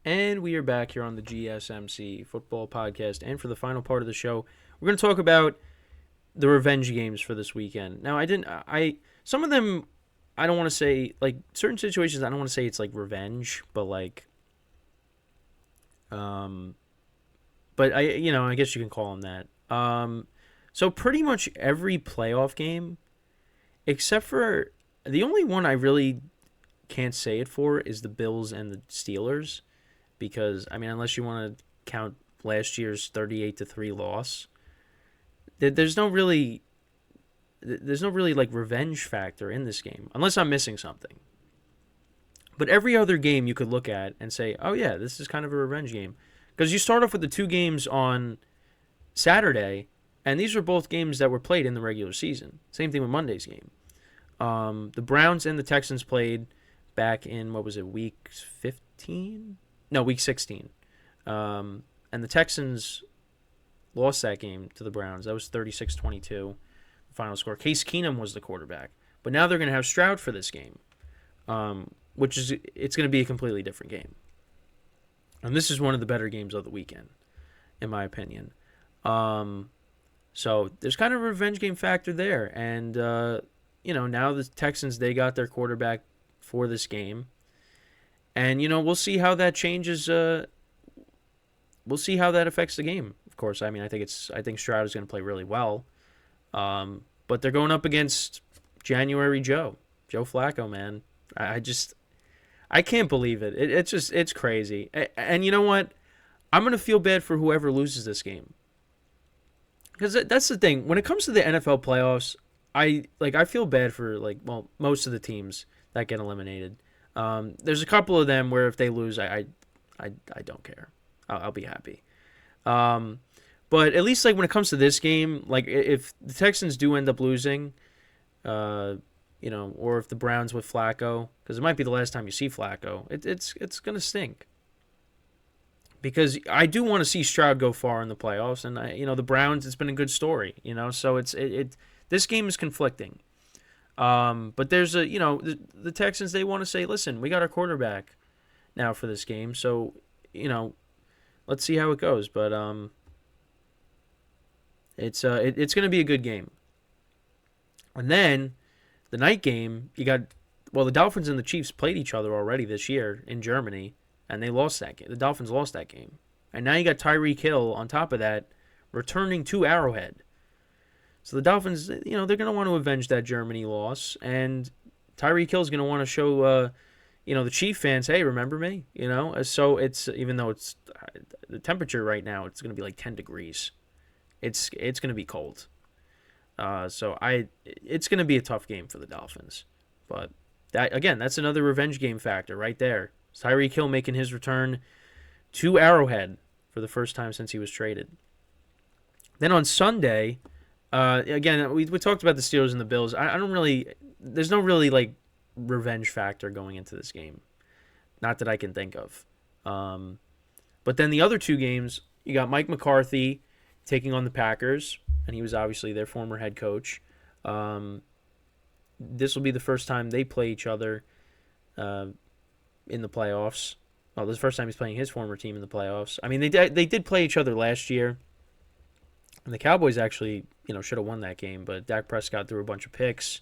And we are back here on the GSMC football podcast. And for the final part of the show, we're going to talk about the revenge games for this weekend. Now, some of them, I don't want to say, like, certain situations, I don't want to say it's like revenge, but like, but I guess you can call them that. So pretty much every playoff game, except for the only one I really can't say it for is the Bills and the Steelers. Because unless you want to count last year's 38-3 loss, there's no really like revenge factor in this game, unless I'm missing something. But every other game you could look at and say, oh yeah, this is kind of a revenge game, because you start off with the two games on Saturday, and these were both games that were played in the regular season. Same thing with Monday's game. The Browns and the Texans played back in, what was it, week 15? No, week 16. And the Texans lost that game to the Browns. That was 36-22, final score. Case Keenum was the quarterback. But now they're going to have Stroud for this game, it's going to be a completely different game. And this is one of the better games of the weekend, in my opinion. So there's kind of a revenge game factor there. And, now the Texans, they got their quarterback for this game. And, we'll see how that changes. We'll see how that affects the game. Of course, I think Stroud is going to play really well. But they're going up against January Joe Flacco, man. I can't believe it. It's crazy. And you know what? I'm going to feel bad for whoever loses this game. Because that's the thing. When it comes to the NFL playoffs, I feel bad for, most of the teams that get eliminated. There's a couple of them where if they lose, I don't care. I'll be happy. But at least when it comes to this game, if the Texans do end up losing, or if the Browns with Flacco, because it might be the last time you see Flacco, it's gonna stink. Because I do want to see Stroud go far in the playoffs, and the Browns, it's been a good story, So this game is conflicting. But there's the Texans, they want to say, listen, we got our quarterback now for this game, so let's see how it goes. But it's going to be a good game. And then the night game, the Dolphins and the Chiefs played each other already this year in Germany, and they lost that game. The Dolphins lost that game, and now you got Tyreek Hill on top of that, returning to Arrowhead. So the Dolphins, they're going to want to avenge that Germany loss, and Tyreek Hill is going to want to show, the Chief fans, hey, remember me, So it's, even though it's the temperature right now, it's going to be like 10 degrees. It's going to be cold. It's going to be a tough game for the Dolphins, but that's another revenge game factor right there. Tyreek Hill making his return to Arrowhead for the first time since he was traded. Then on Sunday. Again, we talked about the Steelers and the Bills. There's no really revenge factor going into this game. Not that I can think of. But then the other two games, you got Mike McCarthy taking on the Packers, and he was obviously their former head coach. This will be the first time they play each other in the playoffs. Well, this is the first time he's playing his former team in the playoffs. They did play each other last year. And the Cowboys actually, should have won that game, but Dak Prescott threw a bunch of picks.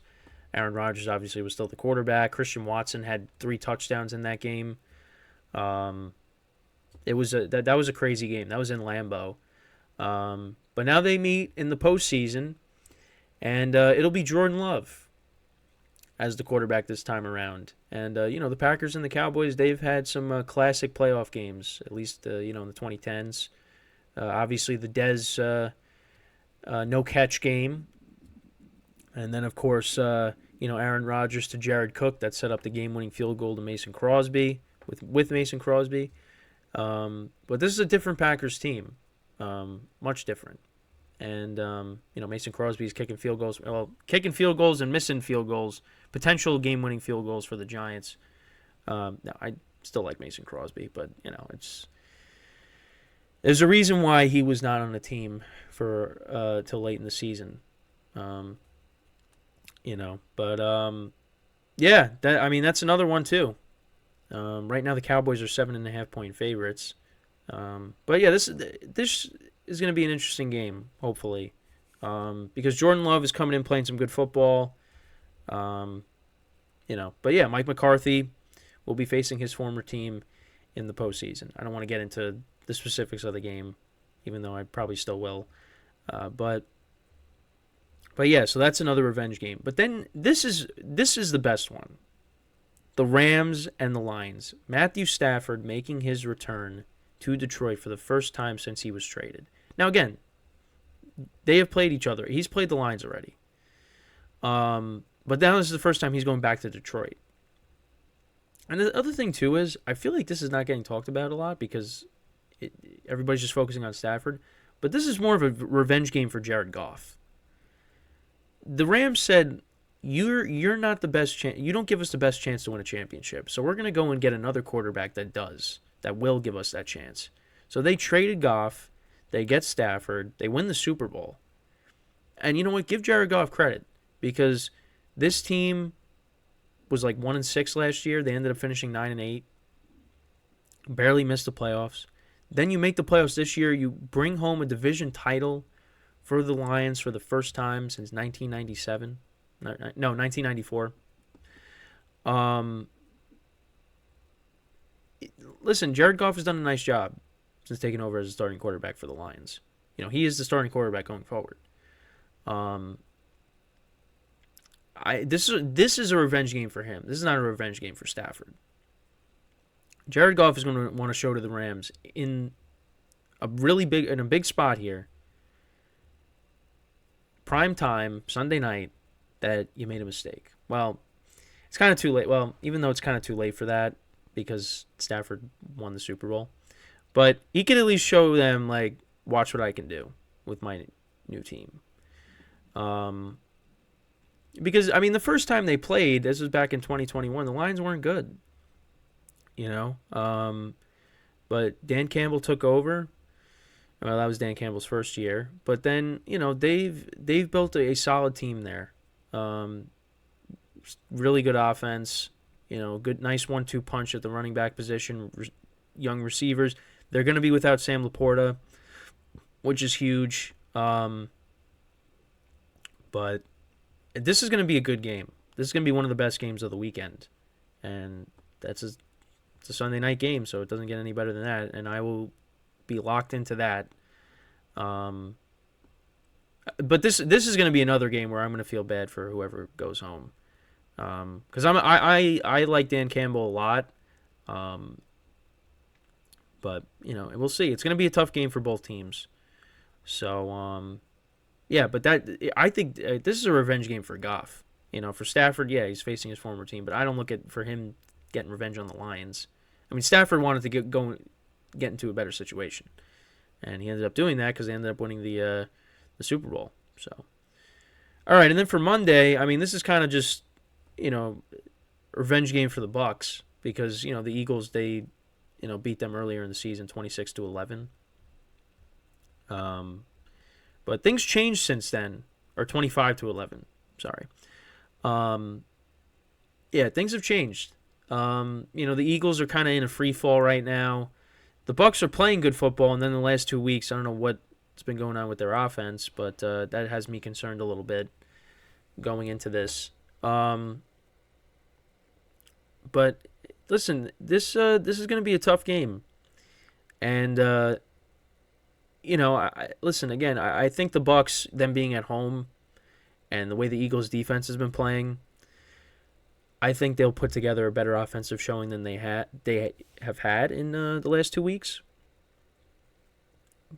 Aaron Rodgers obviously was still the quarterback. Christian Watson had 3 touchdowns in that game. That was a crazy game. That was in Lambeau. But now they meet in the postseason, and it'll be Jordan Love as the quarterback this time around. And the Packers and the Cowboys, they've had some classic playoff games, at least in the 2010s. Obviously the Dez no catch game, and then of course Aaron Rodgers to Jared Cook that set up the game-winning field goal to Mason Crosby with Mason Crosby. But this is a different Packers team, much different. And Mason Crosby is kicking field goals and missing field goals, potential game-winning field goals for the Giants. Now, I still like Mason Crosby, but there's a reason why he was not on the team for till late in the season. But that's another one too. Right now, the Cowboys are 7.5-point favorites. But yeah, this is going to be an interesting game, hopefully, because Jordan Love is coming in playing some good football. But yeah, Mike McCarthy will be facing his former team in the postseason. I don't want to get into the specifics of the game, even though I probably still will. But yeah, so that's another revenge game. But then this is the best one. The Rams and the Lions. Matthew Stafford making his return to Detroit for the first time since he was traded. Now again, they have played each other. He's played the Lions already. But now this is the first time he's going back to Detroit. And the other thing too is I feel like this is not getting talked about a lot because everybody's just focusing on Stafford. But this is more of a revenge game for Jared Goff. The Rams said, you're not the best chance. You don't give us the best chance to win a championship. So we're going to go and get another quarterback that will give us that chance. So they traded Goff. They get Stafford. They win the Super Bowl. And you know what? Give Jared Goff credit because this team was like 1-6 last year. They ended up finishing 9-8. Barely missed the playoffs. Then you make the playoffs this year. You bring home a division title for the Lions for the first time since 1997. No, 1994. Listen, Jared Goff has done a nice job since taking over as a starting quarterback for the Lions. He is the starting quarterback going forward. This is a revenge game for him. This is not a revenge game for Stafford. Jared Goff is going to want to show to the Rams in a big spot here. Prime time, Sunday night, that you made a mistake. Well, it's kind of too late. Well, even though it's kind of too late for that because Stafford won the Super Bowl. But he could at least show them, like, watch what I can do with my new team. Because, I mean, the first time they played, this was back in 2021, the Lions weren't good. But Dan Campbell took over. Well, that was Dan Campbell's first year. But then, they've built a solid team there. Really good offense. Good, nice 1-2 punch at the running back position. Young receivers. They're going to be without Sam Laporta, which is huge. But this is going to be a good game. This is going to be one of the best games of the weekend. And it's a Sunday night game, so it doesn't get any better than that. And I will be locked into that. But this is going to be another game where I'm going to feel bad for whoever goes home. Because I like Dan Campbell a lot. But we'll see. It's going to be a tough game for both teams. So yeah, but I think this is a revenge game for Goff. For Stafford, yeah, he's facing his former team, but I don't look for him getting revenge on the Lions. I mean, Stafford wanted to get into a better situation, and he ended up doing that because they ended up winning the Super Bowl. So, all right, and then for Monday, I mean, this is kind of just revenge game for the Bucs because the Eagles they beat them earlier in the season 26-11. But things changed since then, or 25-11. Sorry. Yeah, things have changed. The Eagles are kind of in a free fall right now. The Bucs are playing good football, and then the last 2 weeks, I don't know what's been going on with their offense, but that has me concerned a little bit going into this. But listen, this is going to be a tough game, and listen again. I think the Bucs, them being at home, and the way the Eagles' defense has been playing, I think they'll put together a better offensive showing than they have had in the last 2 weeks.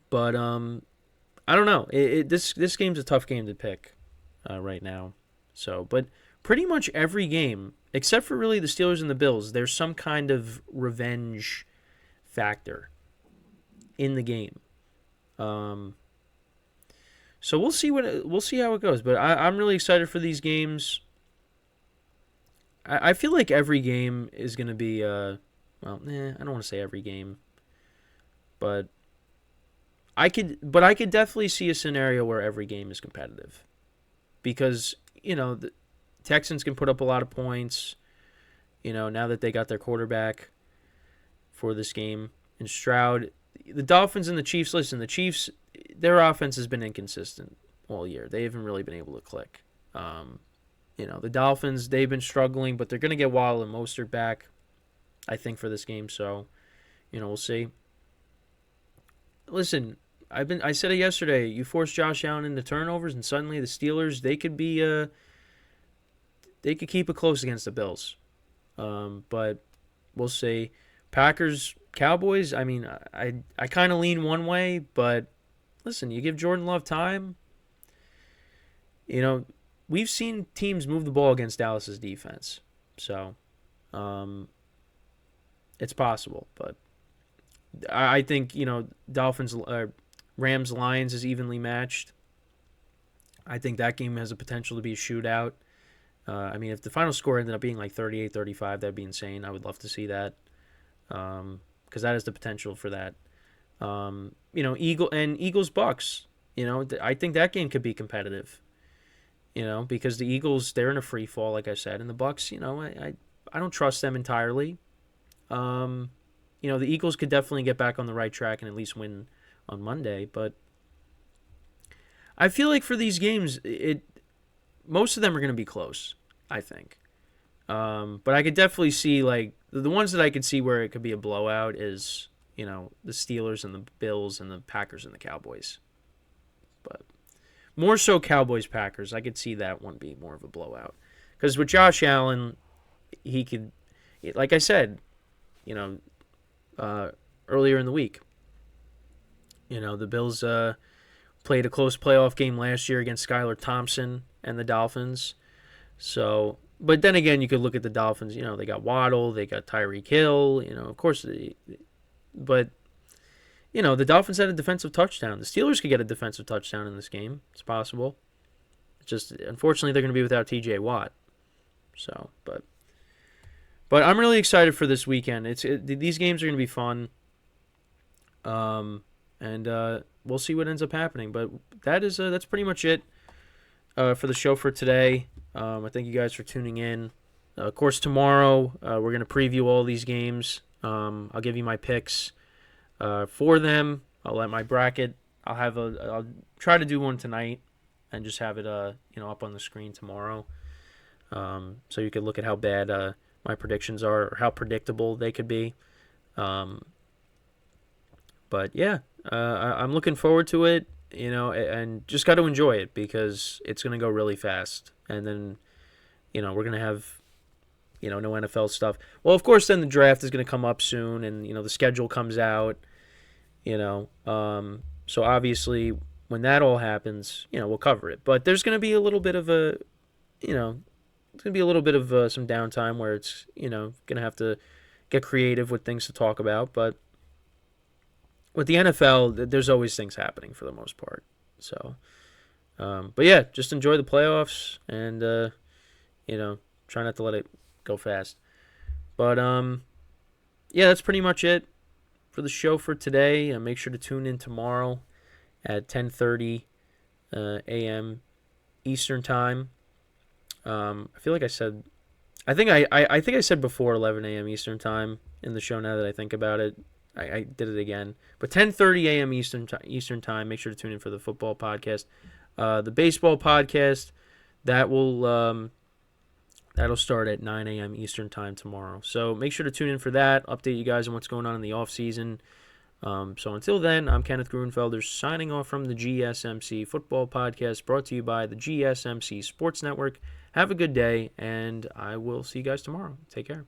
But I don't know. This game's a tough game to pick right now. So, but pretty much every game, except for really the Steelers and the Bills, there's some kind of revenge factor in the game. So we'll see how it goes. But I'm really excited for these games. I feel like every game is going to be I don't want to say every game, but I could definitely see a scenario where every game is competitive, because the Texans can put up a lot of points. now that they got their quarterback for this game in Stroud. The Dolphins and the Chiefs, listen, the Chiefs, their offense has been inconsistent all year. They haven't really been able to click. The Dolphins, they've been struggling, but they're going to get Waddle and Mostert back, I think, for this game. So, we'll see. Listen, I said it yesterday. You force Josh Allen into turnovers, and suddenly the Steelers, they could keep it close against the Bills. But we'll see. Packers, Cowboys, I mean, I kind of lean one way, but listen, you give Jordan Love time. We've seen teams move the ball against Dallas's defense. So, it's possible, but I think, Dolphins, Rams, Lions is evenly matched. I think that game has the potential to be a shootout. If the final score ended up being like 38-35, that'd be insane. I would love to see that. Because that has the potential for that. Eagles Bucks. I think that game could be competitive. Because the Eagles, they're in a free fall, like I said, and the Bucks, I don't trust them entirely. The Eagles could definitely get back on the right track and at least win on Monday, but I feel like for these games, most of them are going to be close, I think. But I could definitely see, like, the ones that I could see where it could be a blowout is, the Steelers and the Bills and the Packers and the Cowboys. But more so Cowboys-Packers. I could see that one being more of a blowout. Because with Josh Allen, he could, like I said, earlier in the week, the Bills played a close playoff game last year against Skylar Thompson and the Dolphins. So, but then again, you could look at the Dolphins. They got Waddle, they got Tyreek Hill. Of course, but the Dolphins had a defensive touchdown. The Steelers could get a defensive touchdown in this game. It's possible. Just unfortunately, they're going to be without T.J. Watt. So, but I'm really excited for this weekend. These games are going to be fun. And we'll see what ends up happening. But that's pretty much it for the show for today. I thank you guys for tuning in. Of course, tomorrow we're going to preview all these games. I'll give you my picks for them. I'll let my bracket. I'll try to do one tonight and just have it up on the screen tomorrow. So you can look at how bad my predictions are or how predictable they could be. But yeah, I'm looking forward to it, and just got to enjoy it because it's going to go really fast. And then, we're going to have, no NFL stuff. Well, of course, then the draft is going to come up soon and, the schedule comes out, so obviously when that all happens, we'll cover it. But there's going to be a little bit of some downtime where it's, going to have to get creative with things to talk about. But with the NFL, there's always things happening for the most part. So, but yeah, just enjoy the playoffs and, try not to let it go fast. But, yeah, that's pretty much it for the show for today. Make sure to tune in tomorrow at 10:30 a.m. Eastern Time. I feel like I said, I think I said before 11 a.m. Eastern Time in the show. Now that I think about it, I did it again. But 10:30 a.m. Eastern Time. Make sure to tune in for the football podcast, the baseball podcast. That'll start at 9 a.m. Eastern Time tomorrow. So make sure to tune in for that. Update you guys on what's going on in the off season. So until then, I'm Kenneth Grunfelder signing off from the GSMC Football Podcast, brought to you by the GSMC Sports Network. Have a good day, and I will see you guys tomorrow. Take care.